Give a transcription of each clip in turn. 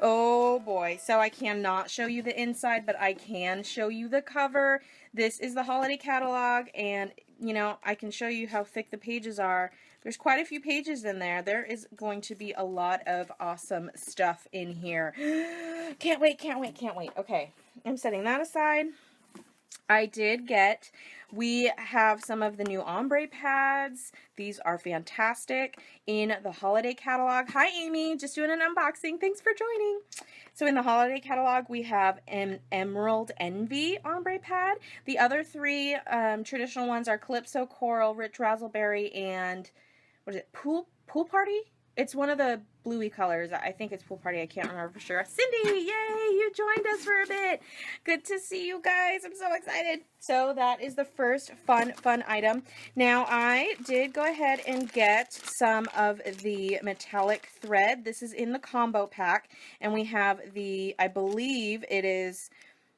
Oh boy, so I cannot show you the inside, but I can show you the cover. This is the holiday catalog, and you know, I can show you how thick the pages are. There's quite a few pages in there. There is going to be a lot of awesome stuff in here. Can't wait, can't wait, can't wait. Okay, I'm setting that aside. We have some of the new ombre pads. These are fantastic in the holiday catalog. Hi, Amy. Just doing an unboxing. Thanks for joining. So in the holiday catalog, we have an Emerald Envy ombre pad. The other three traditional ones are Calypso Coral, Rich Razzleberry, and what is it? Pool Party? It's one of the bluey colors. I think it's Pool Party. I can't remember for sure. Cindy, yay! You joined us for a bit. Good to see you guys. I'm so excited. So that is the first fun item. Now, I did go ahead and get some of the metallic thread. This is in the combo pack. And we have the, I believe it's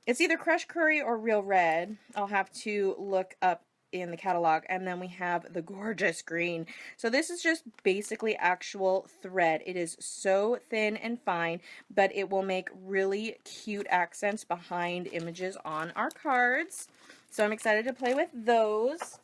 either Crushed Curry or Real Red. I'll have to look up in the catalog. And then we have the gorgeous green. So this is just basically actual thread. It is so thin and fine, but it will make really cute accents behind images on our cards. So I'm excited to play with those.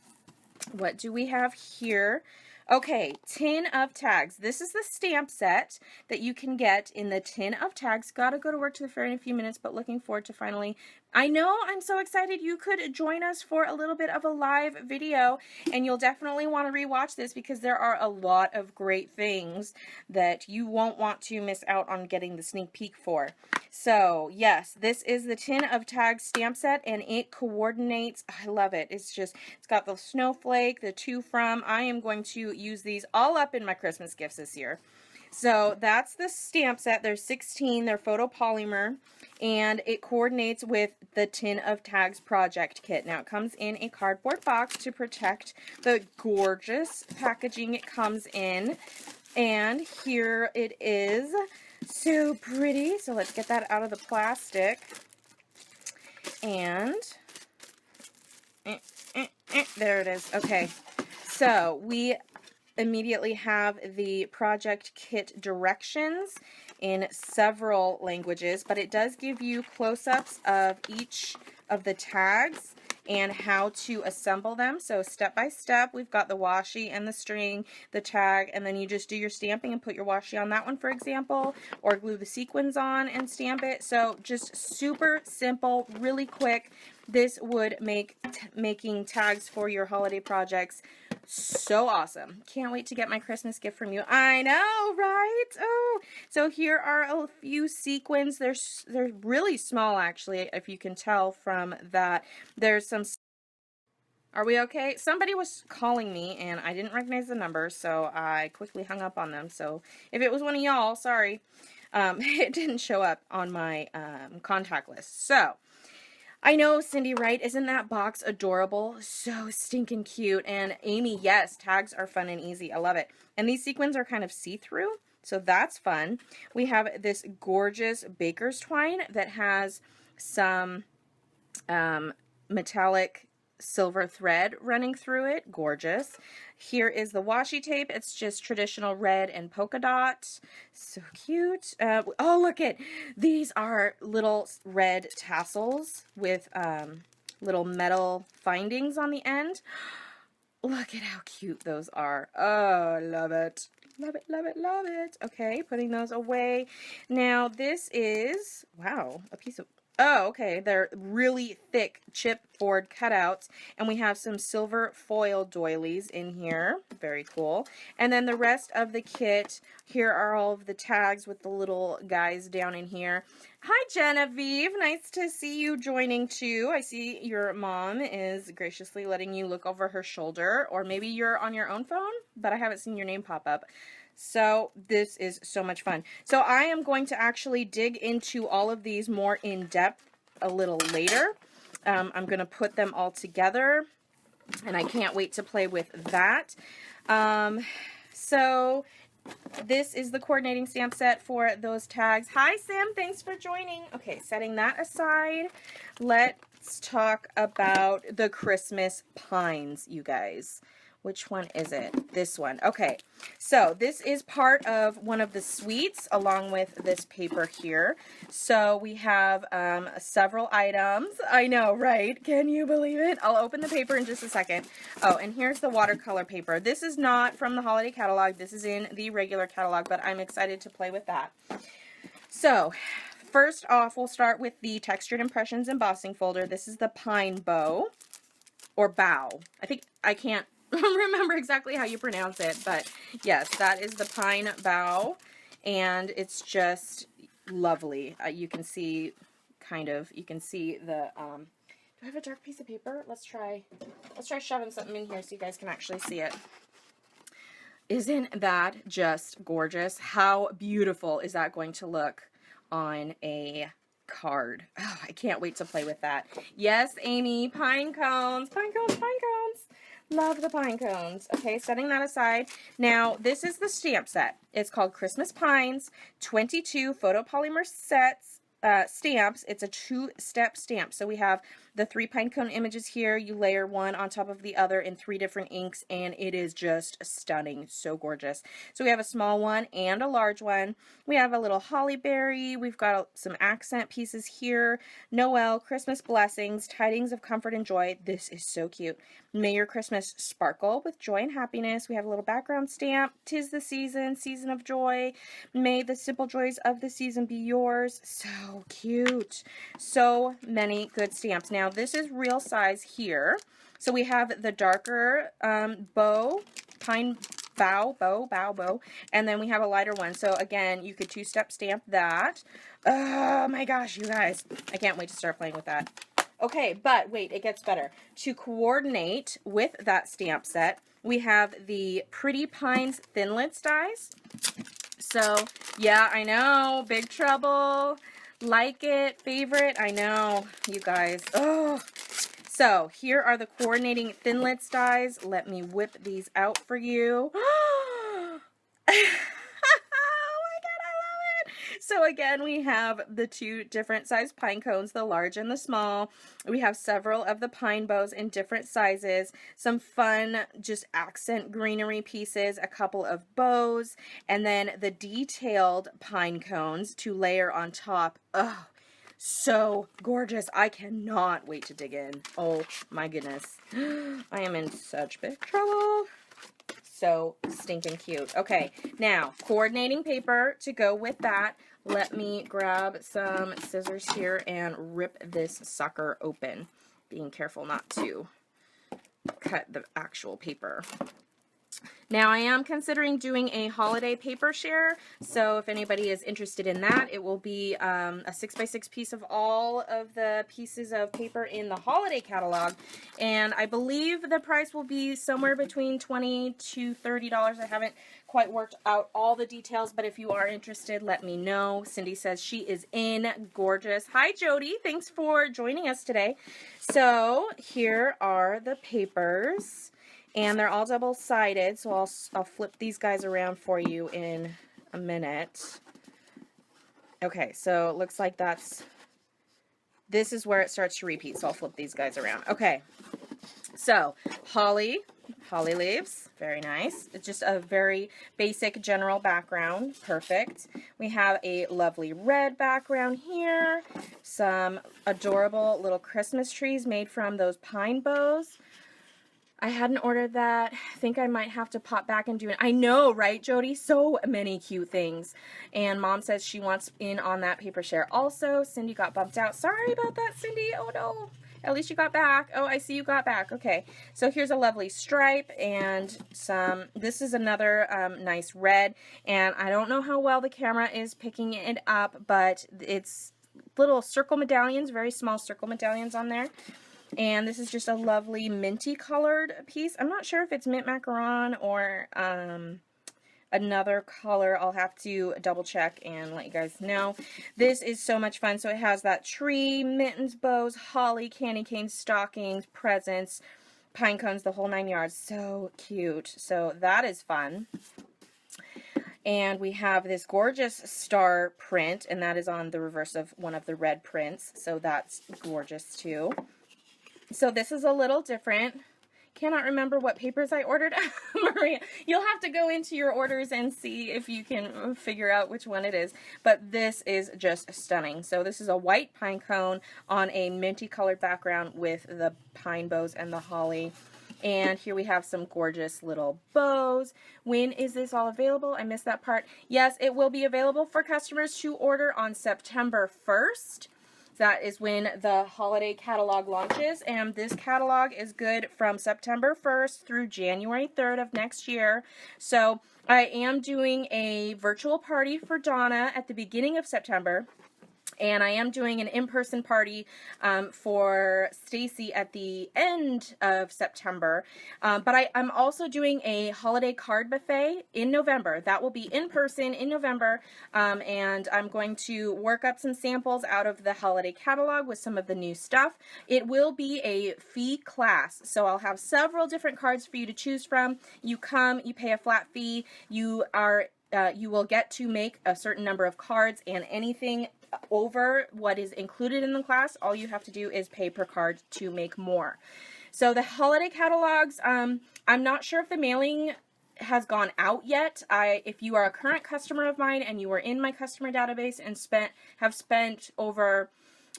What do we have here? Okay, Tin of Tags. This is the stamp set that you can get in the Tin of Tags. Gotta go to work to the fair in a few minutes, but looking forward to finally... I know, I'm so excited you could join us for a little bit of a live video, and you'll definitely want to rewatch this because there are a lot of great things that you won't want to miss out on getting the sneak peek for. So, yes, this is the Tin of Tags stamp set, and it coordinates. I love it. It's got the snowflake, the to from. I am going to use these all up in my Christmas gifts this year. So that's the stamp set. There's 16. They're photopolymer, and it coordinates with the Tin of Tags project kit. Now, it comes in a cardboard box to protect the gorgeous packaging it comes in. And here it is. So pretty. So let's get that out of the plastic. And there it is. Okay. So we immediately have the project kit directions in several languages, but it does give you close-ups of each of the tags and how to assemble them. So step by step, we've got the washi and the string, the tag, and then you just do your stamping and put your washi on that one, for example, or glue the sequins on and stamp it. So just super simple, really quick. This would make making tags for your holiday projects so awesome. Can't wait to get my Christmas gift from you. I know, right? Oh, so here are a few sequins. They're really small, actually, if you can tell from that. There's some... Are we okay? Somebody was calling me, and I didn't recognize the number, so I quickly hung up on them. So if it was one of y'all, sorry. It didn't show up on my contact list. So... I know, Cindy, right? Isn't that box adorable? So stinking cute. And Amy, yes, tags are fun and easy. I love it. And these sequins are kind of see-through, so that's fun. We have this gorgeous baker's twine that has some metallic silver thread running through it. Gorgeous. Here is the washi tape. It's just traditional red and polka dot. So cute. Oh, look at these are little red tassels with little metal findings on the end. Look at how cute those are. Oh, I love it. Love it, love it, love it. Okay, putting those away. Now this is, wow, a piece of... Oh, okay. They're really thick chipboard cutouts, and we have some silver foil doilies in here. Very cool. And then the rest of the kit, here are all of the tags with the little guys down in here. Hi, Genevieve. Nice to see you joining, too. I see your mom is graciously letting you look over her shoulder, or maybe you're on your own phone, but I haven't seen your name pop up. So this is so much fun. So I am going to actually dig into all of these more in depth a little later. I'm going to put them all together, and I can't wait to play with that. So this is the coordinating stamp set for those tags. Hi, Sim. Thanks for joining. Okay, setting that aside. let's talk about the Christmas pines, you guys. Which one is it? This one. Okay, so this is part of one of the suites along with this paper here. So we have several items. I know, right? Can you believe it? I'll open the paper in just a second. Oh, and here's the watercolor paper. This is not from the holiday catalog. This is in the regular catalog, but I'm excited to play with that. So, first off, we'll start with the Textured Impressions embossing folder. This is the pine bow, or bow. I can't remember exactly how you pronounce it, but yes, that is the pine bow, and it's just lovely. You can see you can see the, do I have a dark piece of paper? Let's try shoving something in here so you guys can actually see it. Isn't that just gorgeous? How beautiful is that going to look on a card? Oh, I can't wait to play with that. Yes, Amy, pine cones, pine cones, pine cones. Love the pine cones. Okay, setting that aside. Now, this is the stamp set. It's called Christmas Pines, 22 photopolymer sets. Stamps. It's a 2-step stamp. So we have the 3 pine cone images here. You layer one on top of the other in 3 different inks, and it is just stunning. So gorgeous. So we have a small one and a large one. We have a little holly berry. We've got some accent pieces here. Noel, Christmas blessings, tidings of comfort and joy. This is so cute. May your Christmas sparkle with joy and happiness. We have a little background stamp. 'Tis the season, season of joy. May the simple joys of the season be yours. So cute. So many good stamps. Now, this is real size here. So we have the darker bow, pine bow, and then we have a lighter one. So again, you could 2-step stamp that. Oh my gosh, you guys. I can't wait to start playing with that. Okay, but wait, it gets better. To coordinate with that stamp set, we have the Pretty Pines Thinlits dies. So, yeah, I know, Big Trouble. Like it, favorite, I know, you guys. Oh, so here are the coordinating Thinlits dies. Let me whip these out for you. Oh my God, I love it. So again, we have the 2 different size pine cones, the large and the small. We have several of the pine bows in different sizes, some fun just accent greenery pieces, a couple of bows, and then the detailed pine cones to layer on top. Oh, so gorgeous. I cannot wait to dig in. Oh my goodness. I am in such big trouble. So stinking cute. Okay, now coordinating paper to go with that. Let me grab some scissors here and rip this sucker open. Being careful not to cut the actual paper. Now, I am considering doing a holiday paper share, so if anybody is interested in that, it will be a 6x6 piece of all of the pieces of paper in the holiday catalog, and I believe the price will be somewhere between $20 to $30. I haven't quite worked out all the details, but if you are interested, let me know. Cindy says she is in. Gorgeous. Hi, Jody. Thanks for joining us today. So, here are the papers. And they're all double-sided, so I'll flip these guys around for you in a minute. Okay, so it looks like this is where it starts to repeat, so I'll flip these guys around. Okay, so holly leaves, very nice. It's just a very basic general background, perfect. We have a lovely red background here, some adorable little Christmas trees made from those pine bows. I hadn't ordered that. I think I might have to pop back and do it. I know, right, Jody? So many cute things. And Mom says she wants in on that paper share also. Cindy got bumped out. Sorry about that, Cindy. Oh, no. At least you got back. Oh, I see you got back. Okay. So here's a lovely stripe and this is another nice red. And I don't know how well the camera is picking it up, but it's little circle medallions, very small circle medallions on there. And this is just a lovely minty colored piece. I'm not sure if it's mint macaron or another color. I'll have to double check and let you guys know. This is so much fun. So it has that tree, mittens, bows, holly, candy canes, stockings, presents, pine cones, the whole 9 yards. So cute. So that is fun. And we have this gorgeous star print, and that is on the reverse of one of the red prints, so that's gorgeous too. So this is a little different. Cannot remember what papers I ordered. Maria, you'll have to go into your orders and see if you can figure out which one it is. But this is just stunning. So this is a white pine cone on a minty colored background with the pine bows and the holly. And here we have some gorgeous little bows. When is this all available? I missed that part. Yes, it will be available for customers to order on September 1st. That is when the holiday catalog launches, and this catalog is good from September 1st through January 3rd of next year. So I am doing a virtual party for Donna at the beginning of September. And I am doing an in-person party for Stacy at the end of September. But I'm also doing a holiday card buffet in November. That will be in person in November. And I'm going to work up some samples out of the holiday catalog with some of the new stuff. It will be a fee class. So I'll have several different cards for you to choose from. You come, you pay a flat fee. You will get to make a certain number of cards, and anything over what is included in the class, all you have to do is pay per card to make more. So the holiday catalogs, I'm not sure if the mailing has gone out yet. If you are a current customer of mine and you were in my customer database and have spent over,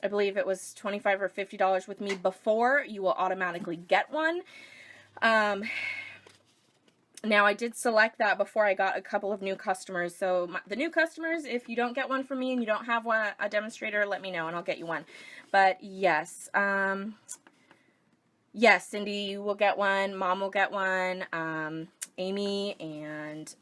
I believe it was $25 or $50 with me before, you will automatically get one. Now, I did select that before I got a couple of new customers. So the new customers, if you don't get one from me and you don't have a demonstrator, let me know and I'll get you one. But yes, yes, Cindy, you will get one. Mom will get one. Amy and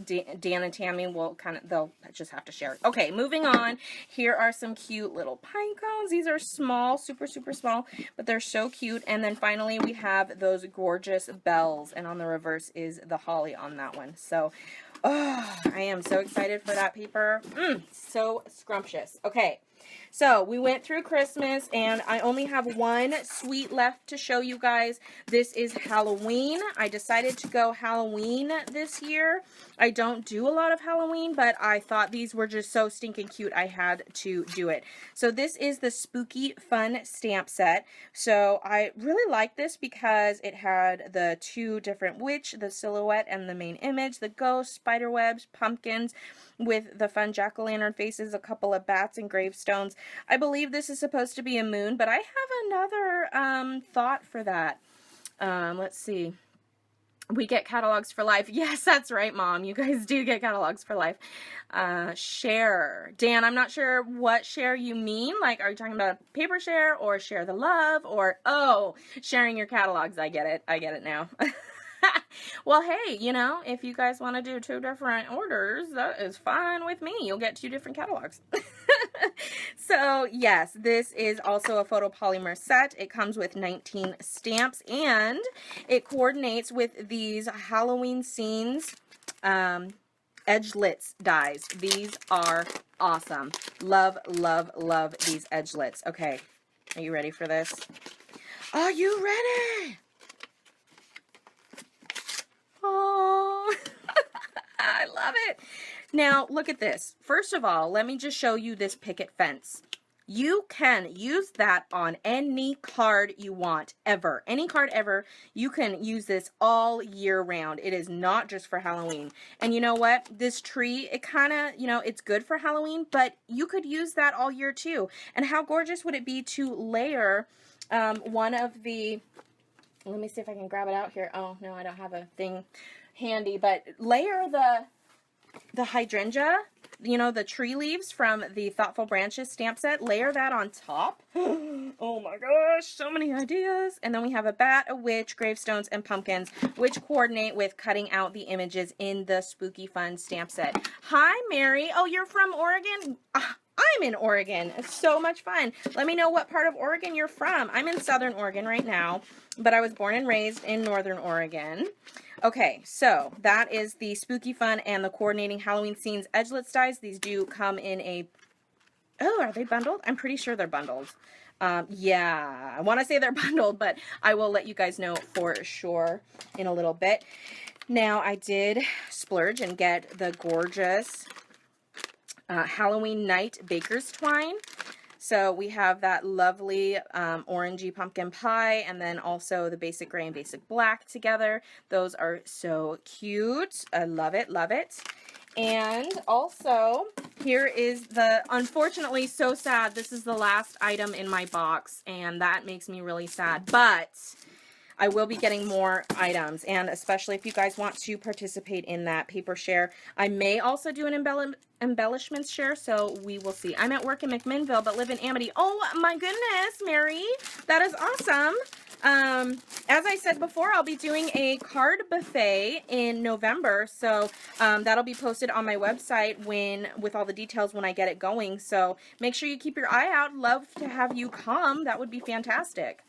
Dan and Tammy will they'll just have to share it. Okay, moving on. Here are some cute little pine cones. These are small, super, super small, but they're so cute. And then finally we have those gorgeous bells, and on the reverse is the holly on that one. So, oh, I am so excited for that paper. So scrumptious. Okay. So we went through Christmas, and I only have one suite left to show you guys. This is Halloween. I decided to go Halloween this year. I don't do a lot of Halloween, but I thought these were just so stinking cute I had to do it. So this is the Spooky Fun stamp set. So I really like this because it had the two different witch, the silhouette and the main image, the ghost, spider webs, pumpkins with the fun jack-o'-lantern faces, a couple of bats and gravestones. I believe this is supposed to be a moon, but I have another thought for that. Let's see. We get catalogs for life. Yes, that's right, Mom. You guys do get catalogs for life. Share. Dan, I'm not sure what share you mean. Like, are you talking about paper share or share the love or, oh, sharing your catalogs? I get it. I get it now. Well, hey, you know, if you guys want to do two different orders, that is fine with me. You'll get two different catalogs. So, yes, this is also a photopolymer set. It comes with 19 stamps, and it coordinates with these Halloween Scenes edgelets dies. These are awesome. Love, love, love these edgelets. Okay, are you ready for this? Are you ready? Oh, I love it. Now, look at this. First of all, let me just show you this picket fence. You can use that on any card you want, ever. Any card ever. You can use this all year round. It is not just for Halloween. And you know what? This tree, it kind of, you know, it's good for Halloween, but you could use that all year too. And how gorgeous would it be to layer one of the... Let me see if I can grab it out here. Oh, no, I don't have a thing handy. But layer the hydrangea, you know, the tree leaves from the Thoughtful Branches stamp set. Layer that on top. Oh, my gosh. So many ideas. And then we have a bat, a witch, gravestones, and pumpkins, which coordinate with cutting out the images in the Spooky Fun stamp set. Hi, Mary. Oh, you're from Oregon? I'm in Oregon. It's so much fun. Let me know what part of Oregon you're from. I'm in Southern Oregon right now, but I was born and raised in Northern Oregon. Okay, so that is the Spooky Fun and the Coordinating Halloween Scenes edgelets dies. These do come in a... Oh, are they bundled? I'm pretty sure they're bundled. Yeah, I want to say they're bundled, but I will let you guys know for sure in a little bit. Now, I did splurge and get the gorgeous Halloween Night Baker's Twine. So we have that lovely orangey pumpkin pie, and then also the basic gray and basic black together. Those are so cute. I love it, love it. And also, here is the, unfortunately, so sad, this is the last item in my box, and that makes me really sad, but I will be getting more items, and especially if you guys want to participate in that paper share. I may also do an embellishments share, so we will see. I'm at work in McMinnville, but live in Amity. Oh my goodness, Mary, that is awesome. As I said before, I'll be doing a card buffet in November, so that'll be posted on my website with all the details when I get it going. So make sure you keep your eye out. Love to have you come. That would be fantastic.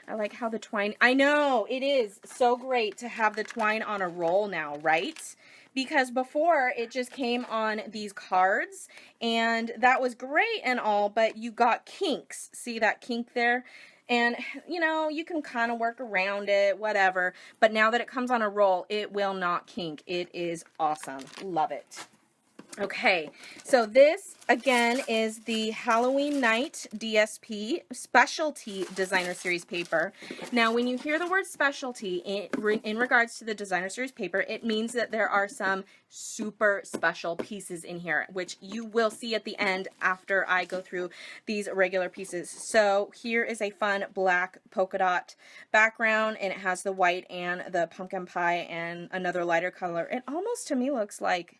I like how the twine, I know, it is so great to have the twine on a roll now, right? Because before it just came on these cards, and that was great and all, but you got kinks. See that kink there? And, you know, you can kind of work around it, whatever. But now that it comes on a roll, it will not kink. It is awesome. Love it. Okay, so this, again, is the Halloween Night DSP Specialty Designer Series paper. Now, when you hear the word specialty in regards to the Designer Series paper, it means that there are some super special pieces in here, which you will see at the end after I go through these regular pieces. So here is a fun black polka dot background, and it has the white and the pumpkin pie and another lighter color. It almost, to me, looks like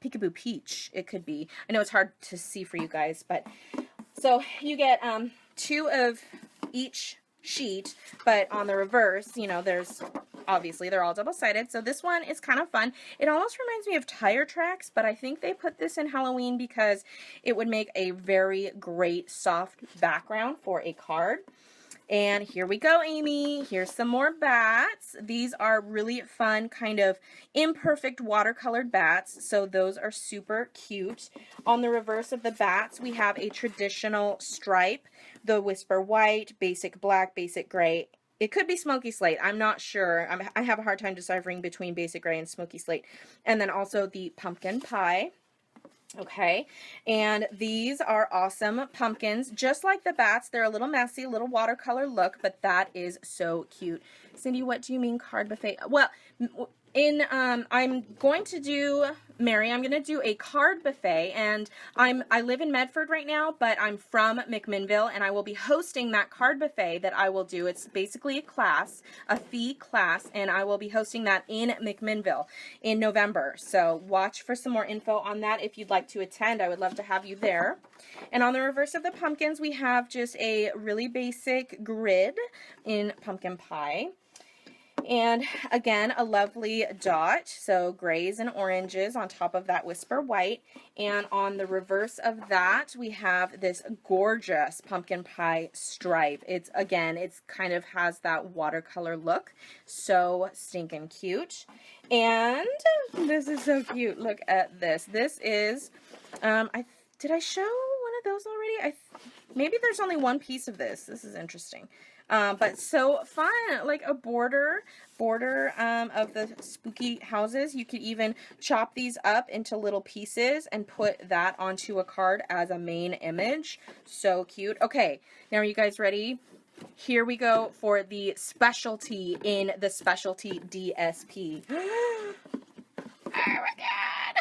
Peekaboo Peach. It could be. I know it's hard to see for you guys, but so you get 2 of each sheet, but on the reverse, you know, there's obviously they're all double-sided. So this one is kind of fun. It almost reminds me of Tire Tracks, but I think they put this in Halloween because it would make a very great soft background for a card. And here we go, Amy. Here's some more bats. These are really fun, kind of imperfect watercolored bats, so those are super cute. On the reverse of the bats, we have a traditional stripe, the Whisper White, basic black, basic gray. It could be Smoky Slate. I'm not sure. I have a hard time deciphering between basic gray and Smoky Slate. And then also the pumpkin pie. Okay, and these are awesome pumpkins. Just like the bats, they're a little messy, a little watercolor look, but that is so cute. Cindy, what do you mean card buffet? Well, I'm going to do, Mary, I'm going to do a card buffet, and I live in Medford right now, but I'm from McMinnville, and I will be hosting that card buffet that I will do. It's basically a class, a fee class, and I will be hosting that in McMinnville in November. So watch for some more info on that if you'd like to attend. I would love to have you there. And on the reverse of the pumpkins, we have just a really basic grid in pumpkin pie. And again, a lovely dot, so grays and oranges on top of that Whisper White. And on the reverse of that, we have this gorgeous pumpkin pie stripe. It's kind of has that watercolor look. So stinking cute. And this is so cute. Look at this. This is, did I show one of those already? Maybe there's only one piece of this. This is interesting. But so fun, like a border of the spooky houses. You could even chop these up into little pieces and put that onto a card as a main image. So cute. Okay, now are you guys ready? Here we go for the specialty in the Specialty DSP. Oh my God.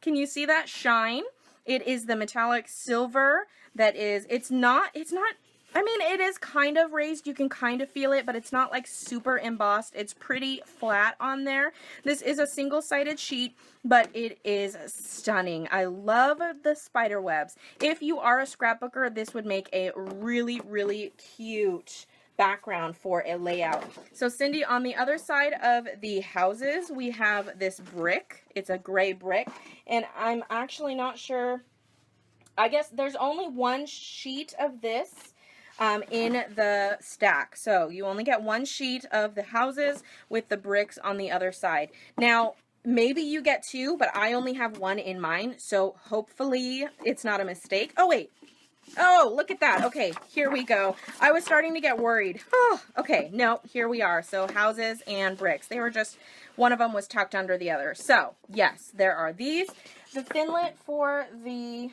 Can you see that shine? It is the metallic silver that is, it's not, I mean, it is kind of raised. You can kind of feel it, but it's not like super embossed. It's pretty flat on there. This is a single-sided sheet, but it is stunning. I love the spider webs. If you are a scrapbooker, this would make a really, really cute background for a layout. So Cindy, on the other side of the houses, we have this brick. It's a gray brick, and I'm actually not sure. I guess there's only one sheet of this in the stack. So you only get one sheet of the houses with the bricks on the other side. Now, maybe you get 2, but I only have 1 in mine, so hopefully it's not a mistake. Oh, wait. Oh, look at that. Okay, here we go. I was starting to get worried. Oh, okay, no, here we are. So houses and bricks. They were just, one of them was tucked under the other. So, yes, there are these. The Thinlit for the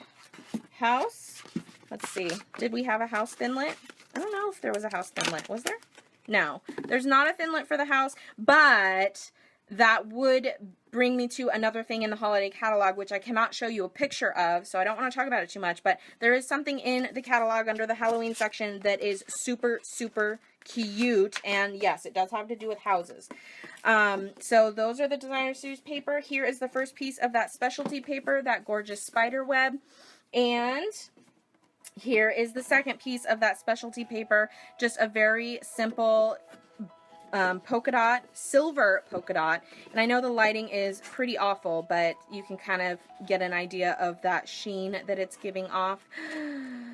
house. Let's see. Did we have a house Thinlit? I don't know if there was a house Thinlit. Was there? No. There's not a Thinlit for the house, but that would bring me to another thing in the holiday catalog, which I cannot show you a picture of, so I don't want to talk about it too much, but there is something in the catalog under the Halloween section that is super, super cute, and yes, it does have to do with houses. So those are the Designer Series paper. Here is the first piece of that specialty paper, that gorgeous spider web, and here is the second piece of that specialty paper, just a very simple polka dot, silver polka dot, and I know the lighting is pretty awful, but you can kind of get an idea of that sheen that it's giving off.